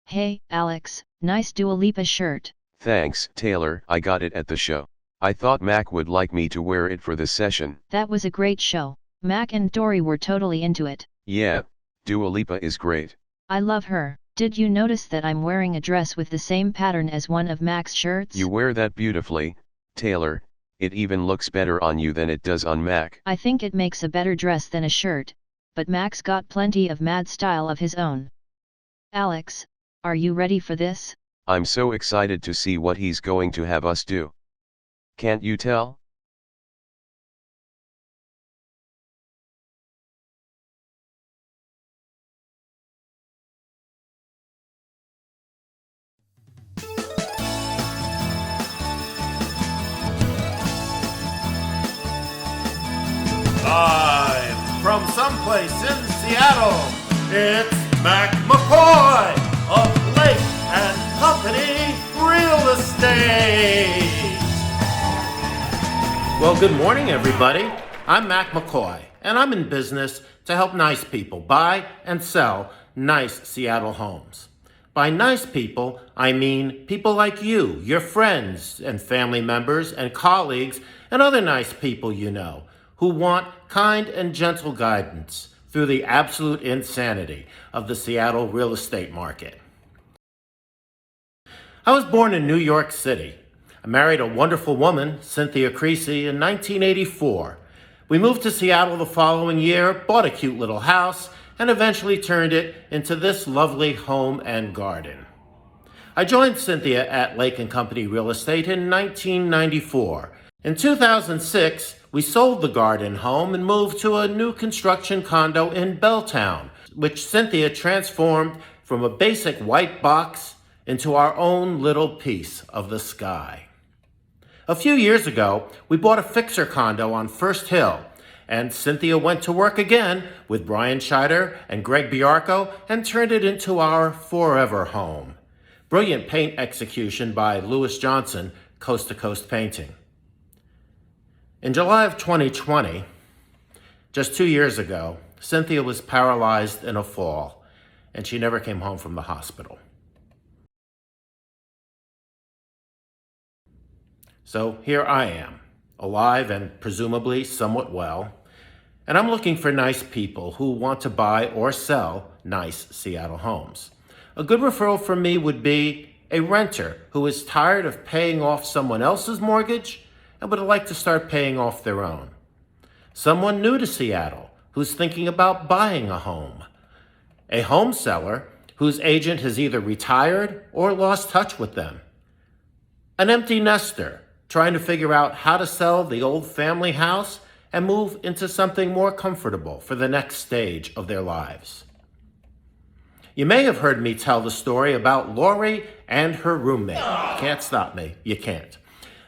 Hey, Alex, nice Dua Lipa shirt. Thanks, Taylor. I got it at the show. I thought Mac would like me to wear it for the session. That was a great show. Mac and Dory were totally into it. Yeah, Dua Lipa is great. I love her. Did you notice that I'm wearing a dress with the same pattern as one of Mac's shirts? You wear that beautifully, Taylor. It even looks better on you than it does on Mac. I think it makes a better dress than a shirt, but Mac's got plenty of mad style of his own. Alex, are you ready for this? I'm so excited to see what he's going to have us do. Can't you tell? Live from someplace in Seattle, it's Mac McCoy of Lake and Company Real Estate. Well, good morning, everybody. I'm Mac McCoy, and I'm in business to help nice people buy and sell nice Seattle homes. By nice people, I mean people like you, your friends and family members and colleagues and other nice people you know, who want kind and gentle guidance through the absolute insanity of the Seattle real estate market. I was born in New York City. I married a wonderful woman, Cynthia Creasy, in 1984. We moved to Seattle the following year, bought a cute little house, and eventually turned it into this lovely home and garden. I joined Cynthia at Lake and Company Real Estate in 1994. In 2006, we sold the garden home and moved to a new construction condo in Belltown, which Cynthia transformed from a basic white box into our own little piece of the sky. A few years ago, we bought a fixer condo on First Hill, and Cynthia went to work again with Brian Scheider and Greg Biarco and turned it into our forever home. Brilliant paint execution by Louis Johnson, Coast to Coast Painting. In July of 2020, just 2 years ago, Cynthia was paralyzed in a fall, and she never came home from the hospital. So here I am, alive and presumably somewhat well, and I'm looking for nice people who want to buy or sell nice Seattle homes. A good referral for me would be a renter who is tired of paying off someone else's mortgage and would like to start paying off their own. Someone new to Seattle who's thinking about buying a home. A home seller whose agent has either retired or lost touch with them. An empty nester trying to figure out how to sell the old family house and move into something more comfortable for the next stage of their lives. You may have heard me tell the story about Lori and her roommate. Can't stop me, you can't.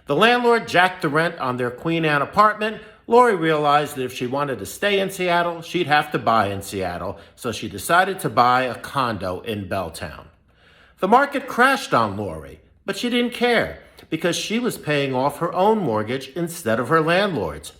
The landlord jacked the rent on their Queen Anne apartment. Lori realized that if she wanted to stay in Seattle, she'd have to buy in Seattle, so she decided to buy a condo in Belltown. The market crashed on Lori, but she didn't care because she was paying off her own mortgage instead of her landlord's.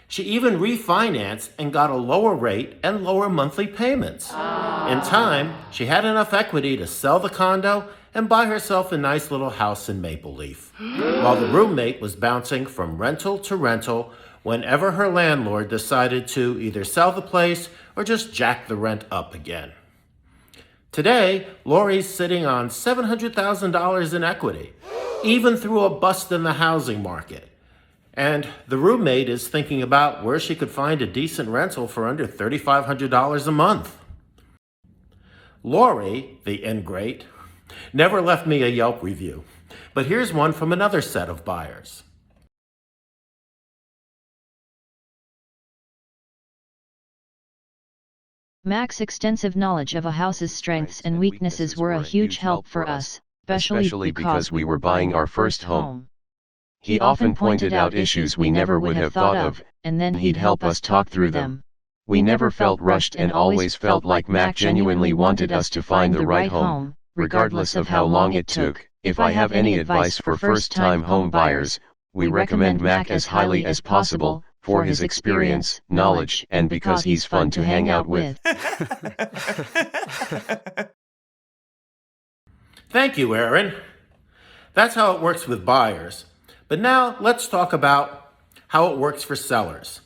She even refinanced and got a lower rate and lower monthly payments. In time, she had enough equity to sell the condo and buy herself a nice little house in Maple Leaf, while the roommate was bouncing from rental to rental whenever her landlord decided to either sell the place or just jack the rent up again. Today, Lori's sitting on $700,000 in equity, even through a bust in the housing market. And the roommate is thinking about where she could find a decent rental for under $3,500 a month. Lori, the ingrate, never left me a Yelp review, but here's one from another set of buyers. Mac's extensive knowledge of a house's strengths and weaknesses were a huge help for us, especially because we were buying our first home. He often pointed out issues we never would have thought of, and then he'd help us talk through them. We never felt rushed and always felt like Mac genuinely wanted us to find the right home, regardless of how long it took. If I have any advice for first-time home buyers, we recommend Mac as highly as possible, for his experience, knowledge, and because he's fun to hang out with. Thank you, Aaron. That's how it works with buyers. But now let's talk about how it works for sellers.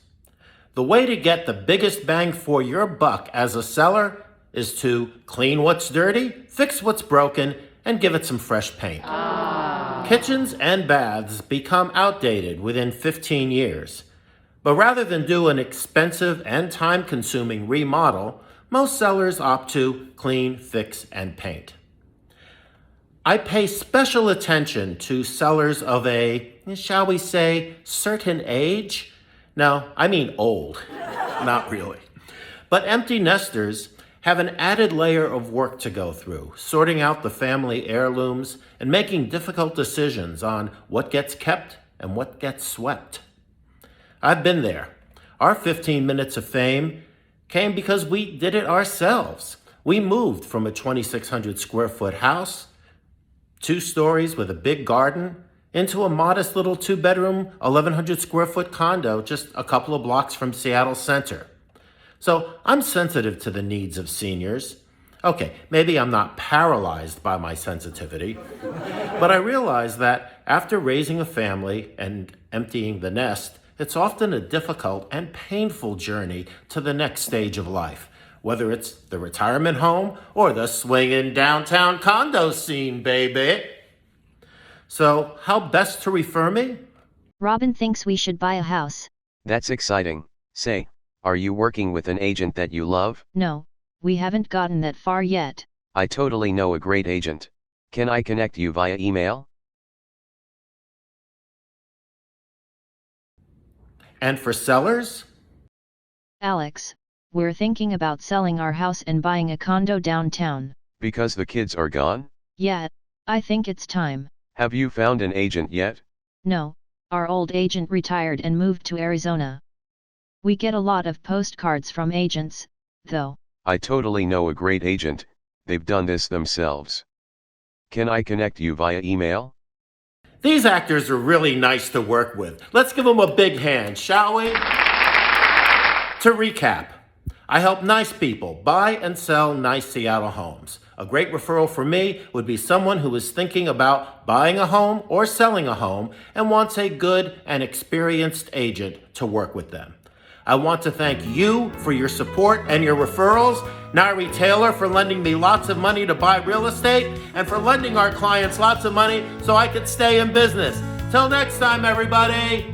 The way to get the biggest bang for your buck as a seller is to clean what's dirty, fix what's broken, and give it some fresh paint. Kitchens and baths become outdated within 15 years. But rather than do an expensive and time-consuming remodel, most sellers opt to clean, fix, and paint. I pay special attention to sellers of a, shall we say, certain age. No, I mean old, not really. But empty nesters have an added layer of work to go through, sorting out the family heirlooms and making difficult decisions on what gets kept and what gets swept. I've been there. Our 15 minutes of fame came because we did it ourselves. We moved from a 2,600 square foot house, 2 stories with a big garden, into a modest little 2-bedroom, 1,100 square foot condo just a couple of blocks from Seattle Center. So I'm sensitive to the needs of seniors. Okay, maybe I'm not paralyzed by my sensitivity, but I realize that after raising a family and emptying the nest, it's often a difficult and painful journey to the next stage of life, whether it's the retirement home or the swinging downtown condo scene, baby. So how best to refer me? Robin thinks we should buy a house. That's exciting. Say, are you working with an agent that you love? No, we haven't gotten that far yet. I totally know a great agent. Can I connect you via email? And for sellers? Alex, we're thinking about selling our house and buying a condo downtown. Because the kids are gone? Yeah, I think it's time. Have you found an agent yet? No, our old agent retired and moved to Arizona. We get a lot of postcards from agents, though. I totally know a great agent, they've done this themselves. Can I connect you via email? These actors are really nice to work with. Let's give them a big hand, shall we? To recap, I help nice people buy and sell nice Seattle homes. A great referral for me would be someone who is thinking about buying a home or selling a home and wants a good and experienced agent to work with them. I want to thank you for your support and your referrals, Nairi Taylor for lending me lots of money to buy real estate, and for lending our clients lots of money so I could stay in business. Till next time, everybody.